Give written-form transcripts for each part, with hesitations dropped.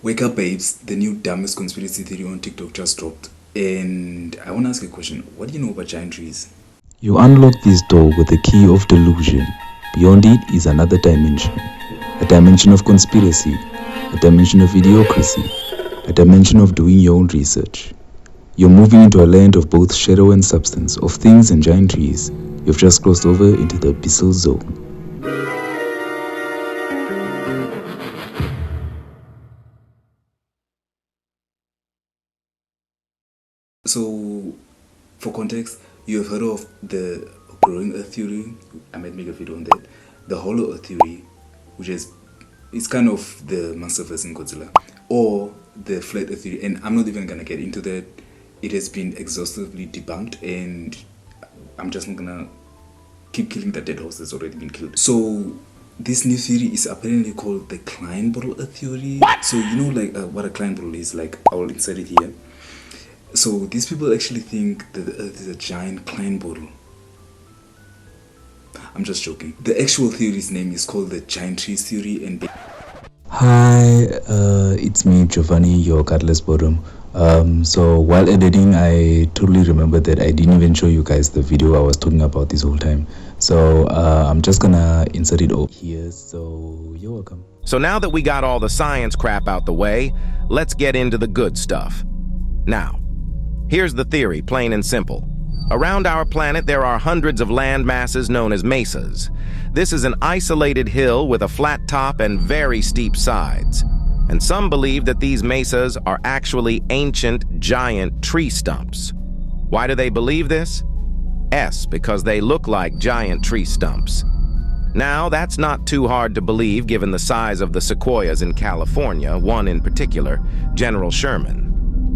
Wake up, babes. The new dumbest conspiracy theory on TikTok just dropped. And I want to ask a question. What do you know about giant trees? You unlock this door with the key of delusion. Beyond it is another dimension. A dimension of conspiracy. A dimension of idiocracy. A dimension of doing your own research. You're moving into a land of both shadow and substance, of things and giant trees. You've just crossed over into the abyssal zone. So, for context, you have heard of the growing earth theory. I might make a video on that. The hollow earth theory, which is it's kind of the Monsterverse in Godzilla, or the flat earth theory. And I'm not even gonna get into that. It has been exhaustively debunked, and I'm just not gonna keep killing the dead horse that's already been killed. So this new theory is apparently called the Klein bottle earth theory. What? So you know, like what a Klein bottle is. Like I will insert it here. So these people actually think that the earth is a giant Klein bottle. I'm just joking. The actual theory's name is called the giant trees theory. And Hi, it's me, Giovanni, your cutlass bottom. So while editing, I totally remembered that I didn't even show you guys the video I was talking about this whole time. So I'm just gonna insert it over here. So you're welcome. So now that we got all the science crap out the way, let's get into the good stuff. Now, here's the theory, plain and simple. Around our planet, there are hundreds of land masses known as mesas. This is an isolated hill with a flat top and very steep sides. And some believe that these mesas are actually ancient, giant tree stumps. Why do they believe this? Because they look like giant tree stumps. Now, that's not too hard to believe given the size of the sequoias in California, one in particular, General Sherman.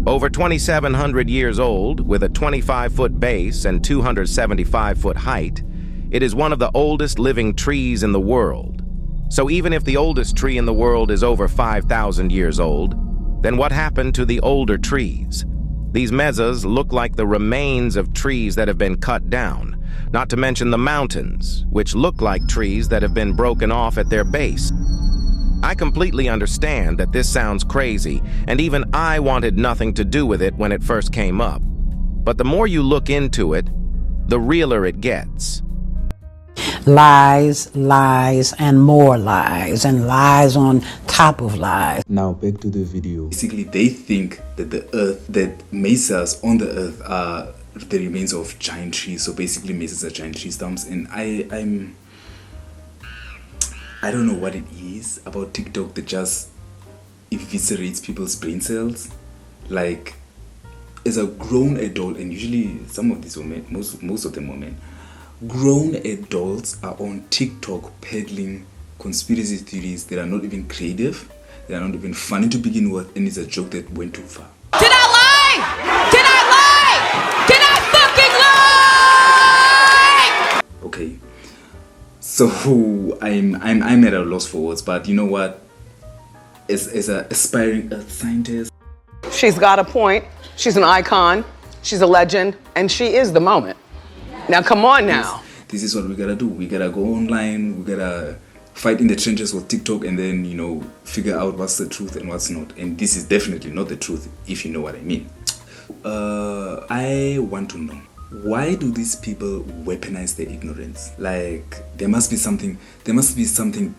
Over 2,700 years old, with a 25-foot base and 275-foot height, it is one of the oldest living trees in the world. So even if the oldest tree in the world is over 5,000 years old, then what happened to the older trees? These mesas look like the remains of trees that have been cut down, not to mention the mountains, which look like trees that have been broken off at their base. I completely understand that this sounds crazy, and even I wanted nothing to do with it when it first came up. But the more you look into it, the realer it gets. Lies, lies, and more lies, and lies on top of lies. Now back to the video. basically, they think that the earth, that mesas on the earth are the remains of giant trees. So basically, mesas are giant tree stumps. And I don't know what it is about TikTok that just eviscerates people's brain cells. Like, as a grown adult, and usually some of these women, most of them women, grown adults are on TikTok peddling conspiracy theories that are not even creative, they are not even funny to begin with, and it's a joke that went too far. Did I lie? Did I lie? Did I fucking lie? Okay. So I'm at a loss for words, but you know what? As an aspiring earth scientist, She's got a point. She's an icon. She's a legend, and she is the moment. Now, come on now. this is what we gotta do. We gotta go online. We gotta fight in the trenches with TikTok, and then figure out what's the truth and what's not. And this is definitely not the truth, if you know what I mean. I want to know, why do these people weaponize their ignorance? Like, there must be something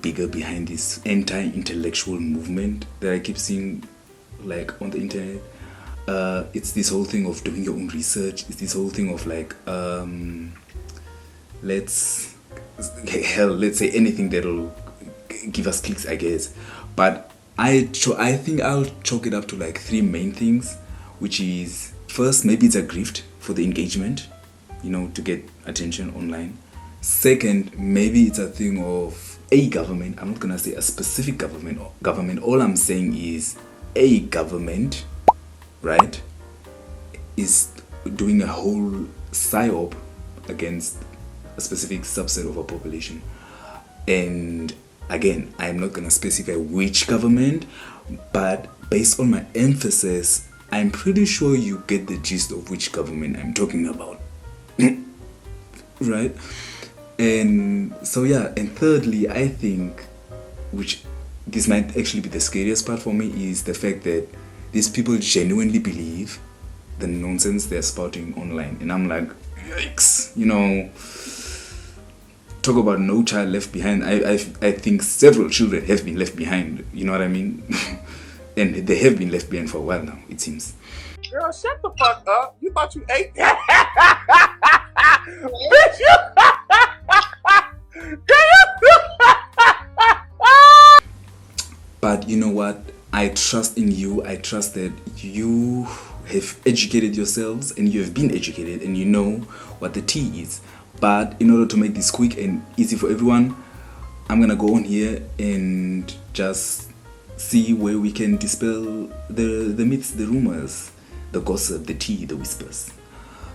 bigger behind this anti-intellectual movement that I keep seeing, like, on the internet. It's this whole thing of doing your own research. It's this whole thing of like, let's say anything that'll give us clicks, I guess. But I think I'll chalk it up to like three main things, which is, first, maybe it's a grift for the engagement, to get attention online. Second, maybe it's a thing of a government. I'm not gonna say a specific government. All I'm saying is a government, right, is doing a whole psyop against a specific subset of a population. And again, I'm not gonna specify which government, but based on my emphasis, I'm pretty sure you get the gist of which government I'm talking about. Right? And so yeah, and thirdly, I think, which this might actually be the scariest part for me, is the fact that these people genuinely believe the nonsense they're spouting online. And I'm like, yikes, you know, talk about no child left behind. I think several children have been left behind, you know what I mean? And they have been left behind for a while now, it seems. Girl, shut the fuck up. You thought you ate that? Bitch, But you know what? I trust in you. I trust that you have educated yourselves and you have been educated and you know what the tea is. But in order to make this quick and easy for everyone, I'm gonna go on here and just see where we can dispel the myths, the rumors, the gossip, the tea, the whispers.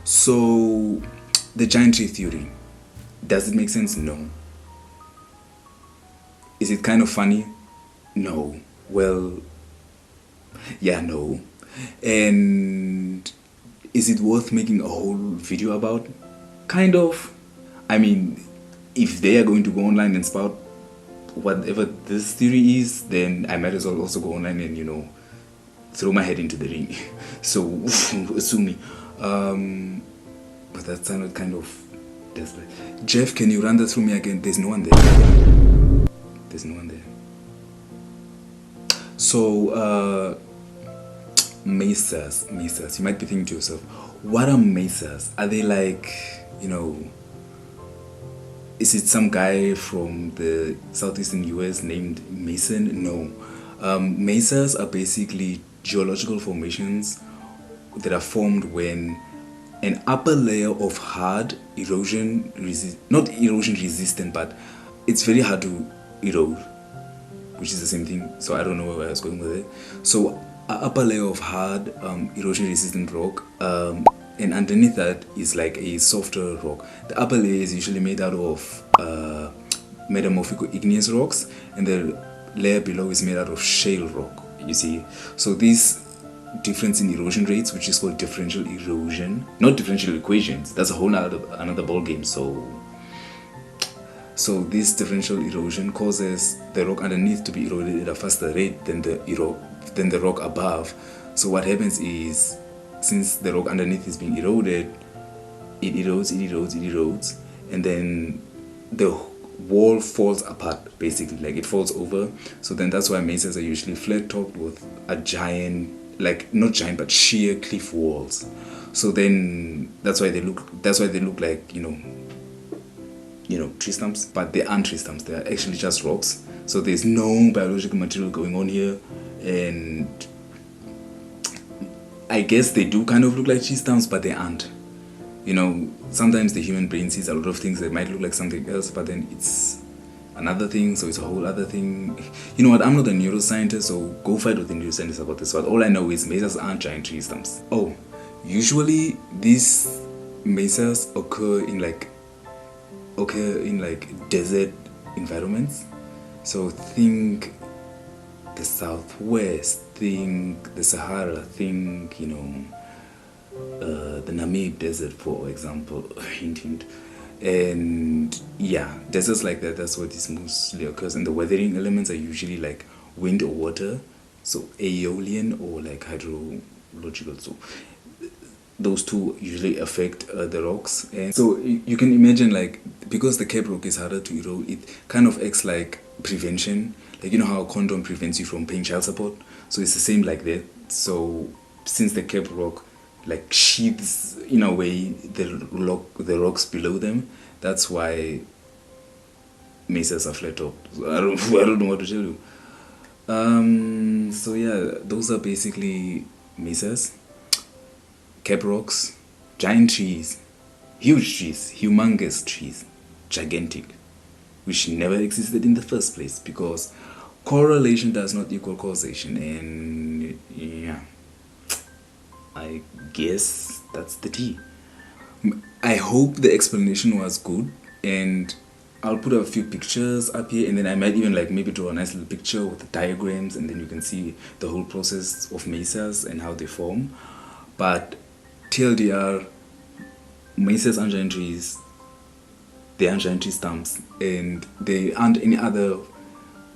So, the giant tree theory. Does it make sense? No. Is it kind of funny? No. Well, yeah, no. And is it worth making a whole video about? Kind of. I mean, if they are going to go online and spout whatever this theory is, then I might as well also go online and, you know, throw my head into the ring. So, sue me. But that sounded kind of desperate. Jeff, can you run that through me again? There's no one there. There's no one there. So, mesas. You might be thinking to yourself, what are mesas? Are they like, you know, is it some guy from the southeastern US named Mason? No. Mesas are basically geological formations that are formed when an upper layer of hard erosion not erosion resistant, but it's very hard to erode, which is the same thing, so I don't know where I was going with it. So an upper layer of hard erosion resistant rock, and underneath that is like a softer rock. The upper layer is usually made out of metamorphic igneous rocks, and the layer below is made out of shale rock, you see. So this difference in erosion rates, which is called differential erosion, not differential equations, that's a whole another ball game. So this differential erosion causes the rock underneath to be eroded at a faster rate than the rock above. So what happens is, since the rock underneath is being eroded, it erodes, and then the wall falls apart, basically, like it falls over. So then that's why mesas are usually flat topped with a giant, like not giant but sheer cliff walls. So then that's why they look like, you know, tree stumps, but they aren't tree stumps, they are actually just rocks. So there's no biological material going on here, and I guess they do kind of look like tree stumps, but they aren't. You know, sometimes the human brain sees a lot of things that might look like something else, but then it's another thing, so it's a whole other thing. You know what, I'm not a neuroscientist, so go fight with the neuroscientists about this, but all I know is mesas aren't giant tree stumps. Oh, usually these mesas occur in like desert environments. So think the Southwest, think the Sahara, think, you know, the Namib Desert, for example, hint hint. And yeah, deserts like that, that's where this mostly occurs. And the weathering elements are usually like wind or water, so aeolian or like hydrological. So those two usually affect the rocks. And so you can imagine, like, because the cap rock is harder to erode, it kind of acts like prevention. Like, you know how a condom prevents you from paying child support? So it's the same like that. So since the cap rock like sheaths in a way the rocks below them, that's why mesas are flat top. I don't know what to tell you. So yeah, those are basically mesas, cap rocks, giant trees, huge trees, humongous trees, gigantic, which never existed in the first place, because correlation does not equal causation. And yeah, I guess that's the tea. I hope the explanation was good, and I'll put a few pictures up here, and then I might even like maybe draw a nice little picture with the diagrams, and then you can see the whole process of mesas and how they form. But TLDR, mesas aren't giant trees, they aren't giant tree stumps, and they aren't any other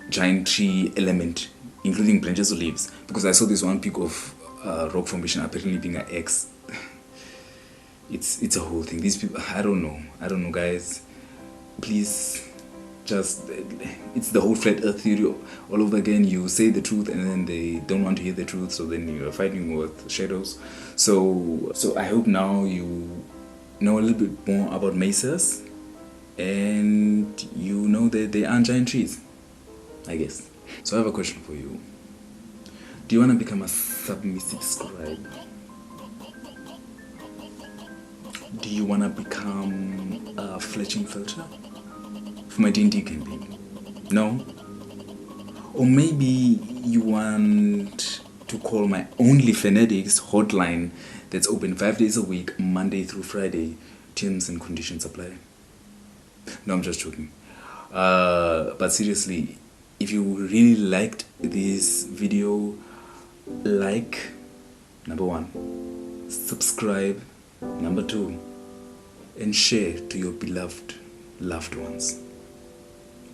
giant tree element, including branches or leaves, because I saw this one peak of rock formation apparently being an X. It's a whole thing. These people, I don't know, guys. Please, just, it's the whole flat earth theory all over again. You say the truth and then they don't want to hear the truth, so then you're fighting with shadows. So I hope now you know a little bit more about mesas, and you know that they aren't giant trees, I guess. So I have a question for you. Do you want to become a submissive scribe? Do you want to become a fletching filter for my D&D campaign? No? Or maybe you want to call my Only Fanatics hotline that's open 5 days a week, Monday through Friday. Terms and conditions apply. No, I'm just joking. But seriously, if you really liked this video, like, number 1, subscribe, number 2, and share to your beloved loved ones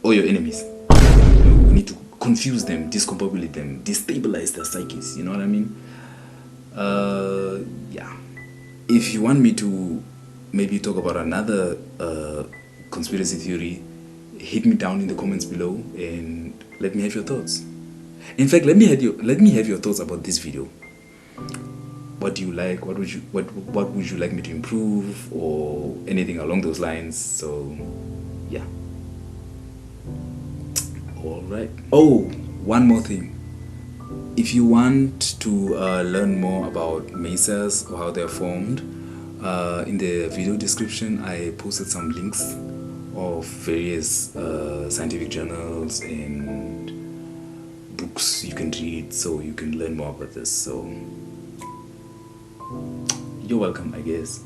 or your enemies. We need to confuse them, discombobulate them, destabilize their psyches, you know what I mean? Yeah. If you want me to maybe talk about another conspiracy theory, hit me down in the comments below and let me have your thoughts. In fact, let me have your thoughts about this video. What do you like? What would you like me to improve, or anything along those lines? So yeah. All right. Oh, one more thing. If you want to learn more about mesas or how they're formed, in the video description I posted some links of various scientific journals and books you can read, so you can learn more about this. So you're welcome, I guess.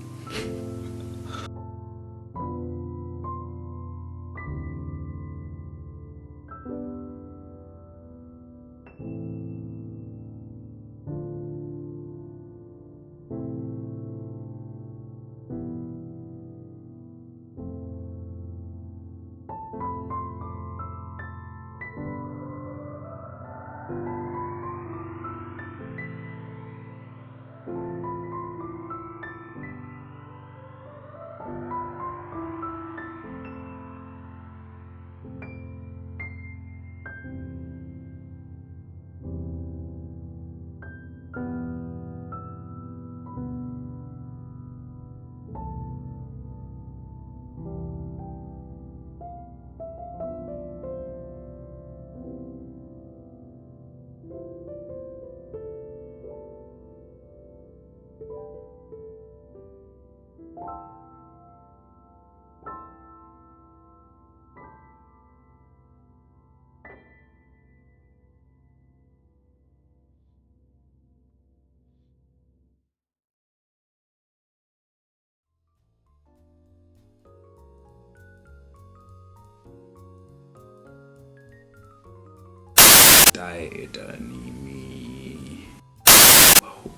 Died anime.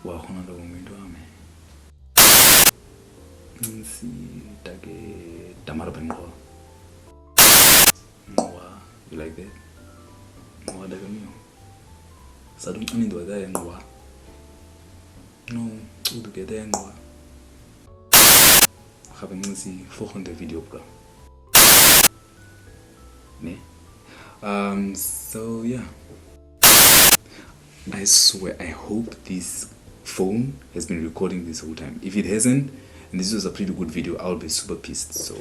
Wow, hona lo umuntu wami. Nsi take tamara bengo. Ngwa, you like that? Ngwa daga miyo. Sadum ani ndo daga ngwa. No, udu ke daga ngwa. Ga ben nsi volgende video bro. Ne? So yeah. I swear, I hope this phone has been recording this whole time. If it hasn't, and this was a pretty good video, I'll be super pissed. So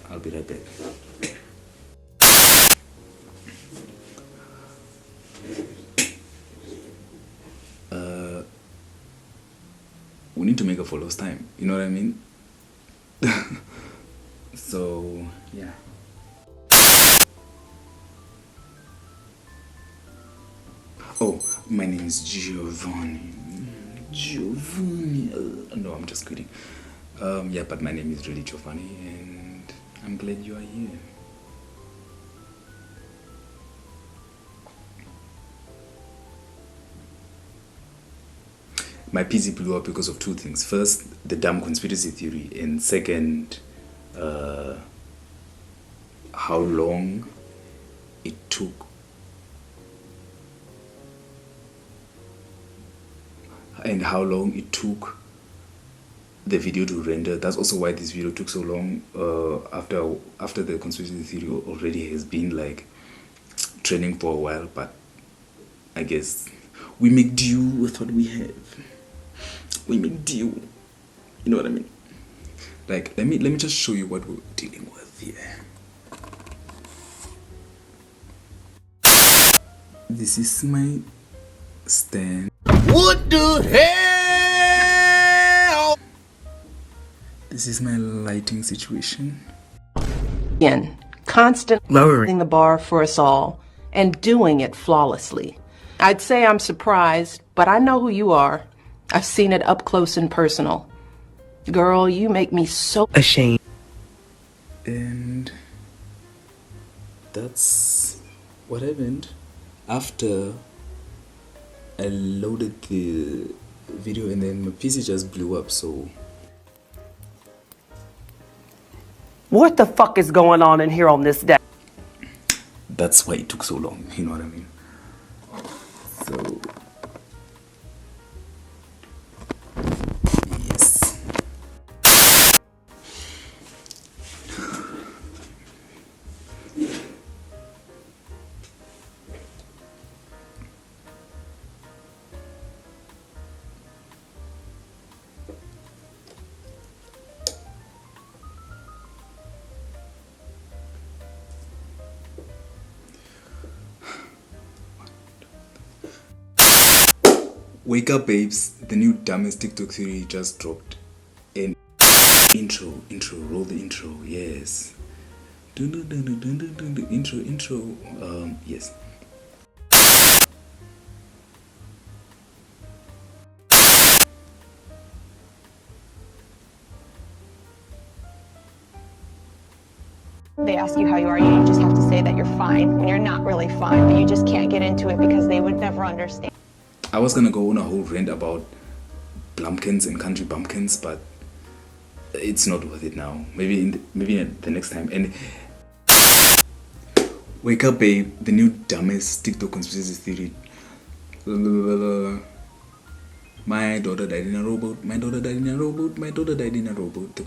I'll be right back. We need to make up for lost time. You know what I mean? So yeah. Oh, my name is Giovanni. No, I'm just kidding. Yeah, but my name is really Giovanni, and I'm glad you are here. My PC blew up because of two things. First, the damn conspiracy theory, and second, how long it took took. And how long it took the video to render. That's also why this video took so long after the conspiracy theory already has been like trending for a while. But I guess we make do with what we have. We make do. You know what I mean? Like, let me just show you what we're dealing with here. This is my stand. What the hell? This is my lighting situation. Again, constantly lowering the bar for us all and doing it flawlessly. I'd say I'm surprised, but I know who you are. I've seen it up close and personal. Girl, you make me so ashamed. And that's what happened after I loaded the video, and then my PC just blew up. So What the fuck is going on in here on this day? that's why it took so long. You know what I mean? So yes. Wake up, babes. The new dumbest TikTok theory just dropped. And intro, roll the intro, yes. Intro, yes. They ask you how you are, you just have to say that you're fine when you're not really fine, but you just can't get into it because they would never understand. I was gonna go on a whole rant about blumpkins and country bumpkins, but it's not worth it now. Maybe the next time. And wake up, babe. The new dumbest TikTok conspiracy theory. My daughter died in a rowboat. My daughter died in a rowboat. My daughter died in a rowboat. The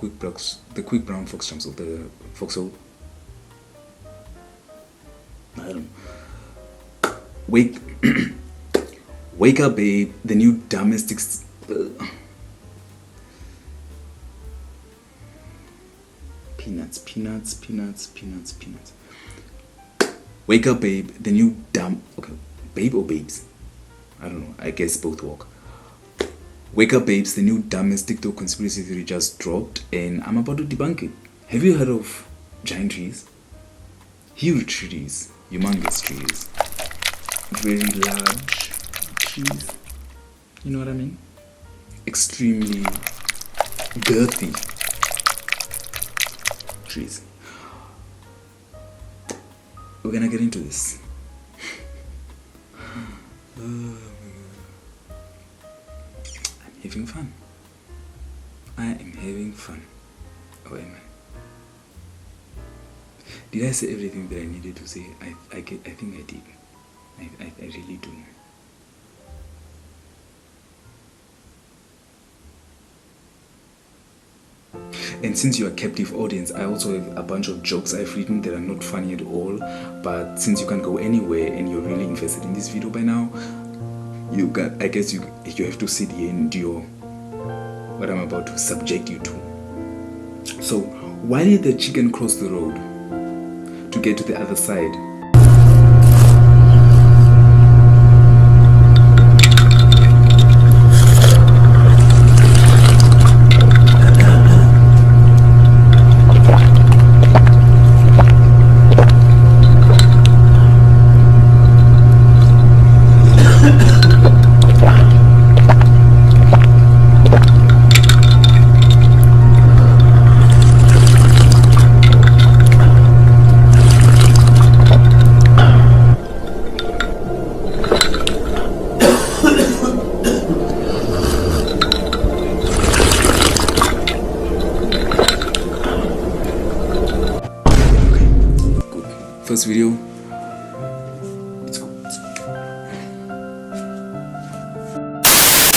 quick brown fox jumps off the foxhole. I don't know. Wake up, babe. The new dumbest peanuts. Wake up, babe. The new okay, babe or babes? I don't know. I guess both work. Wake up, babes. The new dumbest TikTok conspiracy theory just dropped, and I'm about to debunk it. Have you heard of giant trees? Huge trees, humongous trees, very large trees, you know what I mean? Extremely girthy trees. We're gonna get into this. I'm having fun. I am having fun. Oh, am I? Did I say everything that I needed to say? I think I did. I really do. And since you're a captive audience, I also have a bunch of jokes I've written that are not funny at all. But since you can't go anywhere and you're really invested in this video by now, I guess you have to sit here and endure what I'm about to subject you to. So why did the chicken cross the road to get to the other side? First video,